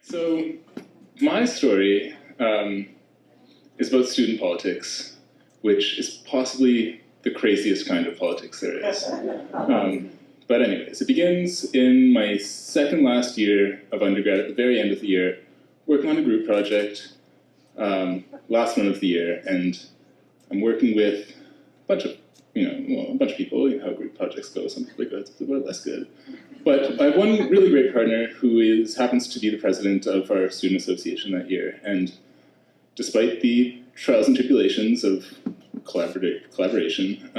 So my story is about student politics, which is possibly the craziest kind of politics there is. But anyways, it begins in my second last year of undergrad, at the very end of the year, working on a group project, last one of the year, and I'm working with a bunch of people. You know how group projects go. Some people are good, some people are less good. But I have one really great partner who happens to be the president of our student association that year. And despite the trials and tribulations of collaboration,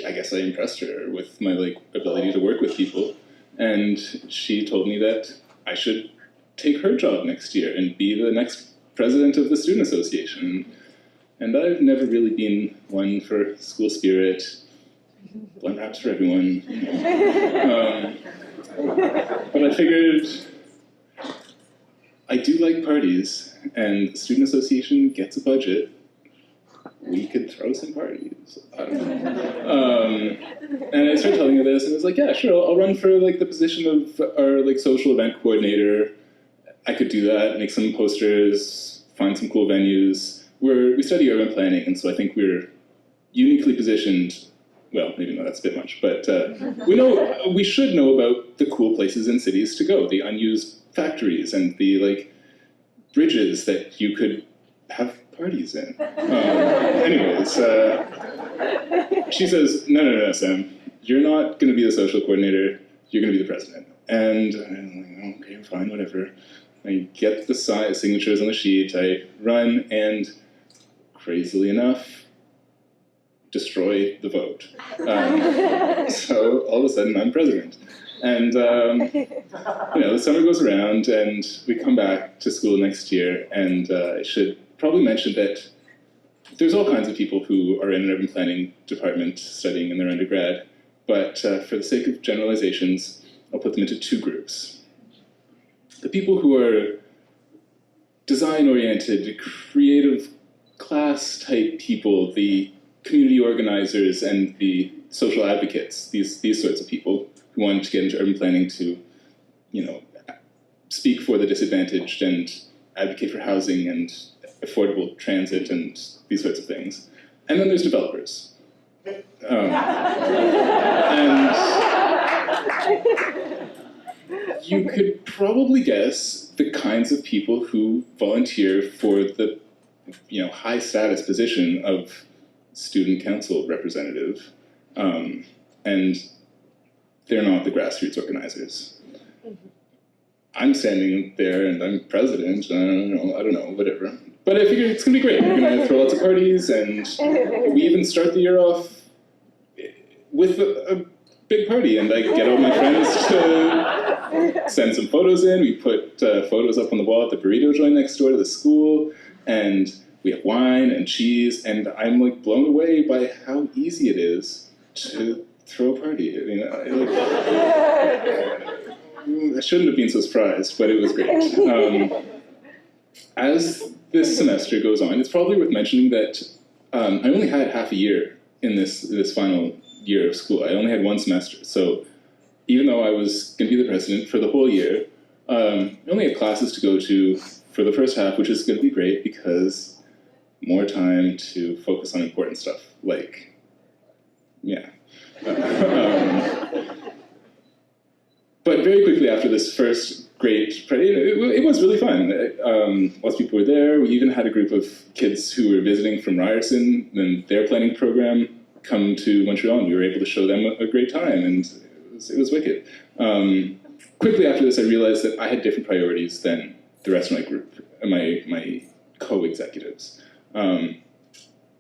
I guess I impressed her with my ability to work with people. And she told me that I should take her job next year and be the next president of the student association. And I've never really been one for school spirit. Blunt wraps for everyone. But I figured I do like parties, and the student association gets a budget. We could throw some parties. I don't know. And I started telling her this, and I was like, yeah, sure, I'll run for the position of our social event coordinator. I could do that, make some posters, find some cool venues. We study urban planning, and so I think we're uniquely positioned. Well, maybe not, that's a bit much, but we should know about the cool places in cities to go, the unused factories and the bridges that you could have parties in. Anyways, she says, no, Sam, you're not going to be the social coordinator, you're going to be the president. And I'm like, okay, fine, whatever. I get the signatures on the sheet, I run, and crazily enough, destroy the vote. So all of a sudden, I'm president. And the summer goes around, and we come back to school next year, and I should probably mention that there's all kinds of people who are in an urban planning department studying in their undergrad, but for the sake of generalizations, I'll put them into two groups. The people who are design-oriented, creative class-type people, the community organizers and the social advocates, these sorts of people who want to get into urban planning to, speak for the disadvantaged and advocate for housing and affordable transit and these sorts of things. And then there's developers. And you could probably guess the kinds of people who volunteer for the high status position of student council representative, and they're not the grassroots organizers. I'm standing there and I'm president, and I don't know, whatever. But I figured it's gonna be great. We're gonna throw lots of parties, and we even start the year off with a big party, and I get all my friends to send some photos in. We put photos up on the wall at the burrito joint next door to the school, and we have wine and cheese, and I'm blown away by how easy it is to throw a party. I shouldn't have been so surprised, but it was great. As this semester goes on, it's probably worth mentioning that I only had half a year in this final year of school. I only had one semester, so even though I was going to be the president for the whole year, I only had classes to go to for the first half, which is going to be great because more time to focus on important stuff, but very quickly after this first great party, it was really fun. Lots of people were there. We even had a group of kids who were visiting from Ryerson and their planning program come to Montreal, and we were able to show them a great time, and it was wicked. Quickly after this, I realized that I had different priorities than the rest of my group, my co-executives.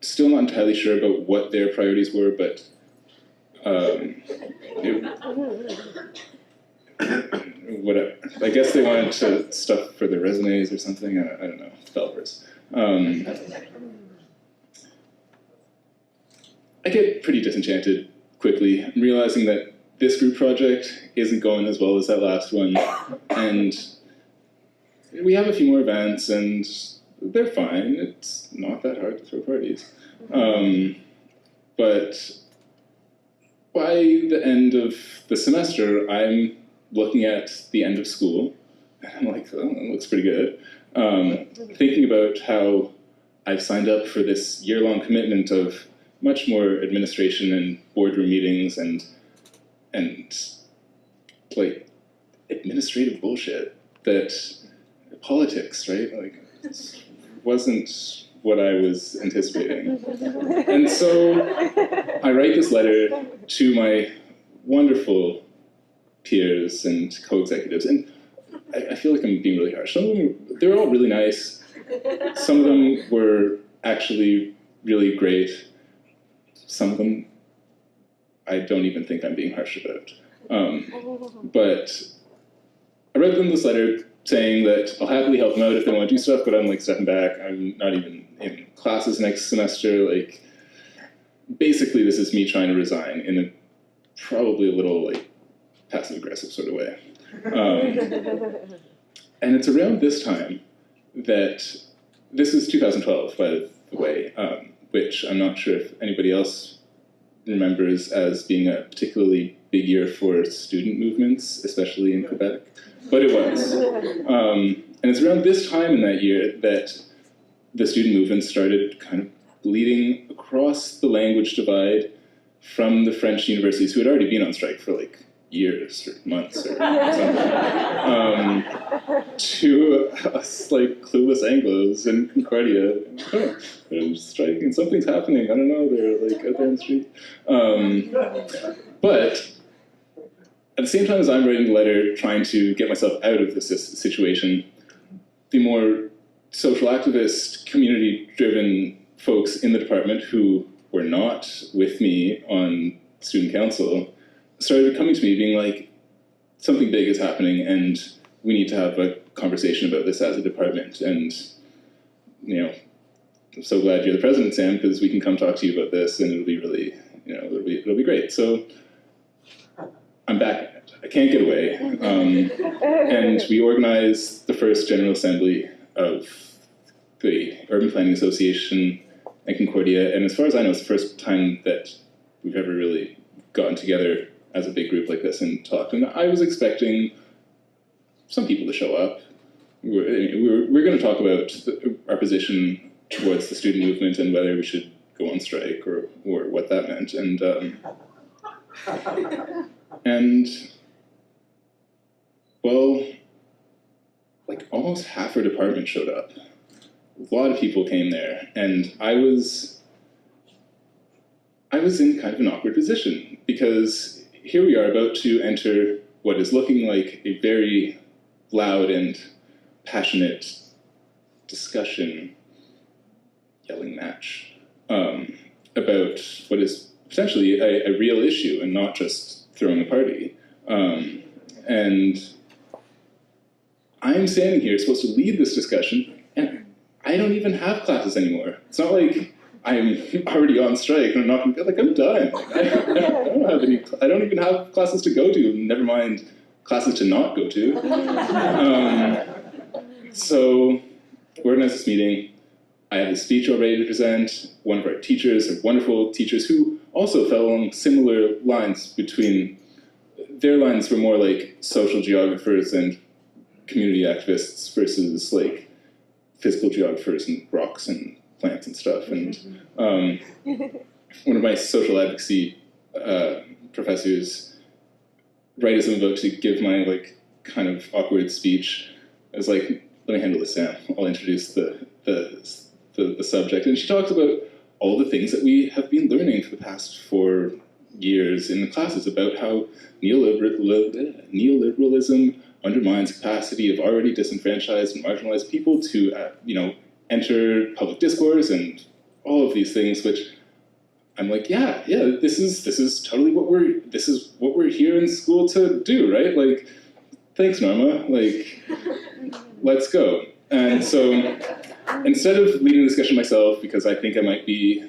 Still not entirely sure about what their priorities were, but whatever. I guess they wanted stuff for their resumes or something. I don't know, developers. I get pretty disenchanted quickly, realizing that this group project isn't going as well as that last one, and we have a few more events, and they're fine. It's not that hard to throw parties. But by the end of the semester, I'm looking at the end of school, and I'm like, oh, that looks pretty good. Thinking about how I've signed up for this year-long commitment of much more administration and boardroom meetings and like administrative bullshit that politics, right? Like, this wasn't what I was anticipating. And so I write this letter to my wonderful peers and co-executives, and I feel like I'm being really harsh. Some of them, they're all really nice. Some of them were actually really great. Some of them I don't even think I'm being harsh about. But I read them this letter saying that I'll happily help them out if they want to do stuff, but I'm like stepping back. I'm not even in classes next semester. Like, basically this is me trying to resign in a probably a little like passive aggressive sort of way. And it's around this time that, this is 2012 by the way, which I'm not sure if anybody else remembers as being a particularly big year for student movements, especially in Quebec, but it was. And it's around this time in that year that the student movement started kind of bleeding across the language divide from the French universities, who had already been on strike for like years or months or something, to us like clueless Anglos in Concordia. Oh, they're striking, something's happening, I don't know, they're like out there in the street. But at the same time as I'm writing the letter trying to get myself out of this situation, the more social activist, community-driven folks in the department who were not with me on student council started coming to me being like, something big is happening and we need to have a conversation about this as a department. And, you know, I'm so glad you're the president, Sam, because we can come talk to you about this and it'll be really, you know, it'll be great. So I'm back. I can't get away. And we organized the first General Assembly of the Urban Planning Association in Concordia. And as far as I know, it's the first time that we've ever really gotten together as a big group like this and talked. And I was expecting some people to show up. We're going to talk about our position towards the student movement and whether we should go on strike or what that meant. And well, like almost half our department showed up. A lot of people came there, and I was in kind of an awkward position because here we are about to enter what is looking like a very loud and passionate discussion, yelling match, about what is potentially a real issue and not just throwing a party. And I'm standing here supposed to lead this discussion, and I don't even have classes anymore. It's not like I'm already on strike and I'm not gonna, like, I'm done. Like, I don't even have classes to go to, never mind classes to not go to. So we organized this meeting. I had a speech already to present. One of our teachers, our wonderful teachers, who also fell along similar lines between, their lines were more like social geographers and community activists versus like physical geographers and rocks and plants and stuff. And one of my social advocacy professors, right as I'm about to give my like kind of awkward speech, I was like, let me handle this, Sam. I'll introduce the subject. And she talks about all the things that we have been learning for the past 4 years in the classes about how neoliberalism undermines capacity of already disenfranchised and marginalized people to, enter public discourse and all of these things, which I'm like, yeah, this is totally what we're here in school to do, right? Like, thanks, Norma. Like, let's go. And so instead of leading the discussion myself, because I think I might be,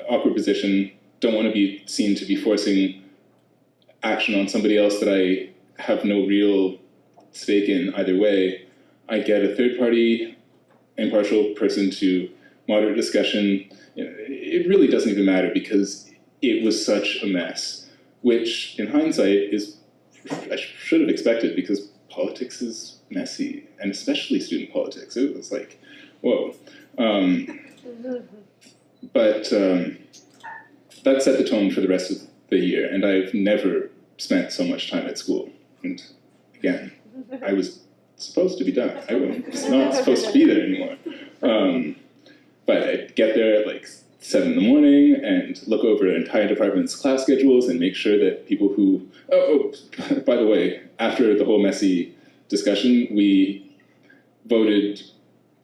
awkward position, don't want to be seen to be forcing action on somebody else that I have no real stake in either way, I get a third-party, impartial person to moderate discussion. It really doesn't even matter because it was such a mess, which in hindsight is I should have expected, because politics is messy, and especially student politics. It was like, whoa. But that set the tone for the rest of the year, and I've never spent so much time at school. And again, I was supposed to be done. I was not supposed to be there anymore. But I'd get there at like 7 in the morning and look over an entire department's class schedules and make sure that people who... Oh, by the way, after the whole messy discussion, we voted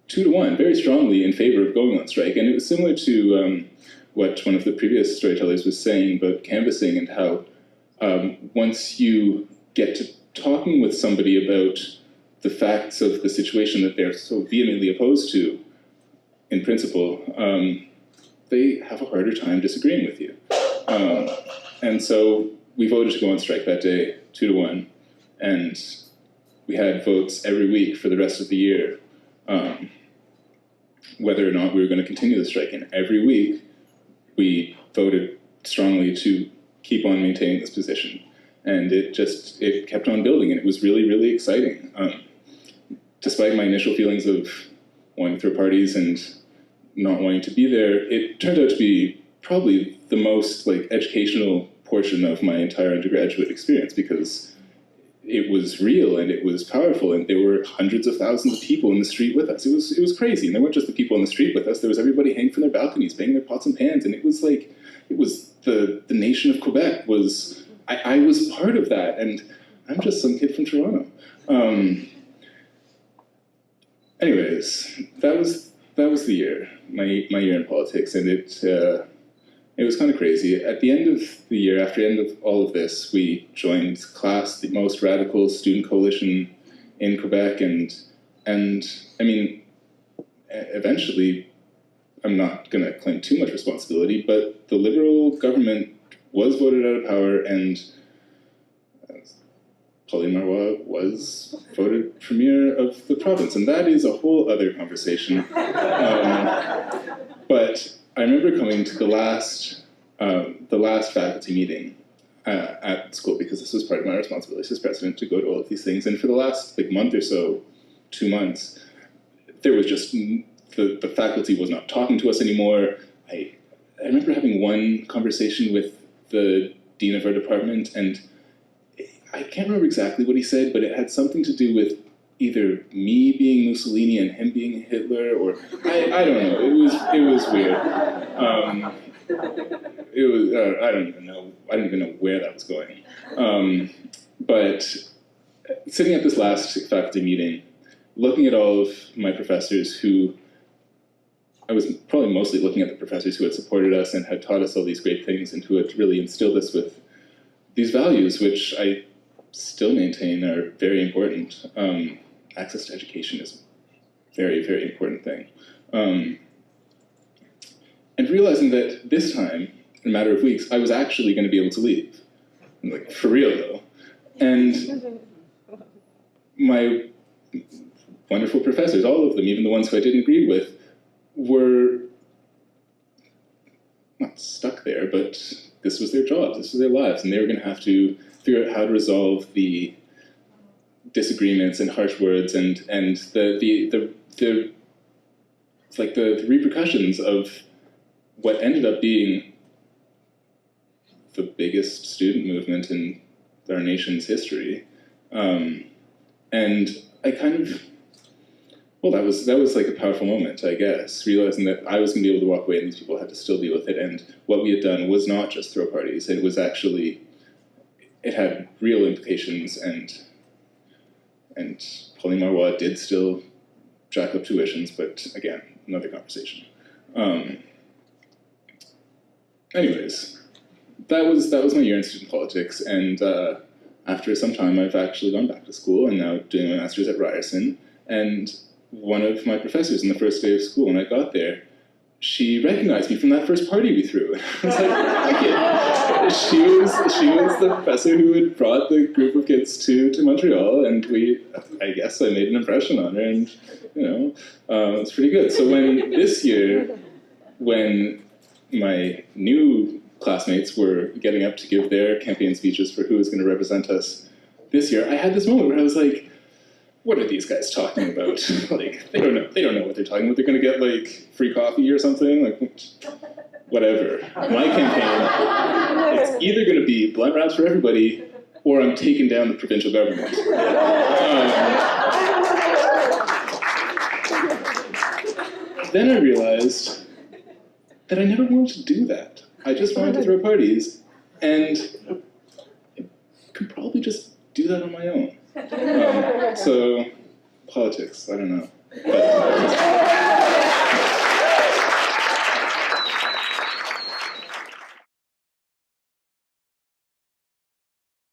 2-1 very strongly in favor of going on strike. And it was similar to what one of the previous storytellers was saying about canvassing, and how once you get to talking with somebody about the facts of the situation that they're so vehemently opposed to, in principle, they have a harder time disagreeing with you. And so we voted to go on strike that day, 2-1, and we had votes every week for the rest of the year, whether or not we were going to continue the strike. And every week, we voted strongly to keep on maintaining this position. And it kept on building, and it was really, really exciting. Despite my initial feelings of wanting to throw parties and not wanting to be there, it turned out to be probably the most educational portion of my entire undergraduate experience, because it was real and it was powerful, and there were hundreds of thousands of people in the street with us. It was crazy, and there weren't just the people in the street with us. There was everybody hanging from their balconies, banging their pots and pans, and it was the nation of Quebec was. I was part of that, and I'm just some kid from Toronto. Anyways, that was the year, my year in politics, and it was kind of crazy. At the end of the year, after the end of all of this, we joined CLAS, the most radical student coalition in Quebec, and I mean, eventually, I'm not going to claim too much responsibility, but the Liberal government was voted out of power, and Pauline Marois was voted premier of the province, and that is a whole other conversation. But I remember coming to the last faculty meeting at school, because this was part of my responsibilities as president to go to all of these things. And for the last month or so, 2 months, there was just the faculty was not talking to us anymore. I remember having one conversation with the dean of our department, and I can't remember exactly what he said, but it had something to do with either me being Mussolini and him being Hitler, or I don't know. It was weird. It was I don't even know where that was going. But sitting at this last faculty meeting, looking at all of my professors who, I was probably mostly looking at the professors who had supported us and had taught us all these great things, and who had really instilled us with these values, which I still maintain are very important. Access to education is a very, very important thing. And realizing that this time, in a matter of weeks, I was actually going to be able to leave. For real, though. And my wonderful professors, all of them, even the ones who I didn't agree with, were not stuck there, but this was their jobs, this was their lives, and they were going to have to figure out how to resolve the disagreements and harsh words and the repercussions of what ended up being the biggest student movement in our nation's history. And I kind of, well, that was like a powerful moment, I guess, realizing that I was going to be able to walk away and these people had to still deal with it. And what we had done was not just throw parties. It was actually, it had real implications, and Pauline Marois did still jack up tuitions, but again, another conversation. Anyways, that was my year in student politics, and after some time, I've actually gone back to school and now doing my master's at Ryerson. And one of my professors on the first day of school, when I got there, she recognized me from that first party we threw. I was like, okay. She was the professor who had brought the group of kids to Montreal, and I guess I made an impression on her, and it's pretty good. So this year, when my new classmates were getting up to give their campaign speeches for who was going to represent us this year, I had this moment where I was like, what are these guys talking about? Like, they don't know what they're talking about. They're gonna get like free coffee or something, like whatever. My campaign, it's either gonna be blunt wraps for everybody, or I'm taking down the provincial government. Then I realized that I never wanted to do that. I just wanted to throw parties, and I could probably just do that on my own. So, politics, I don't know. But,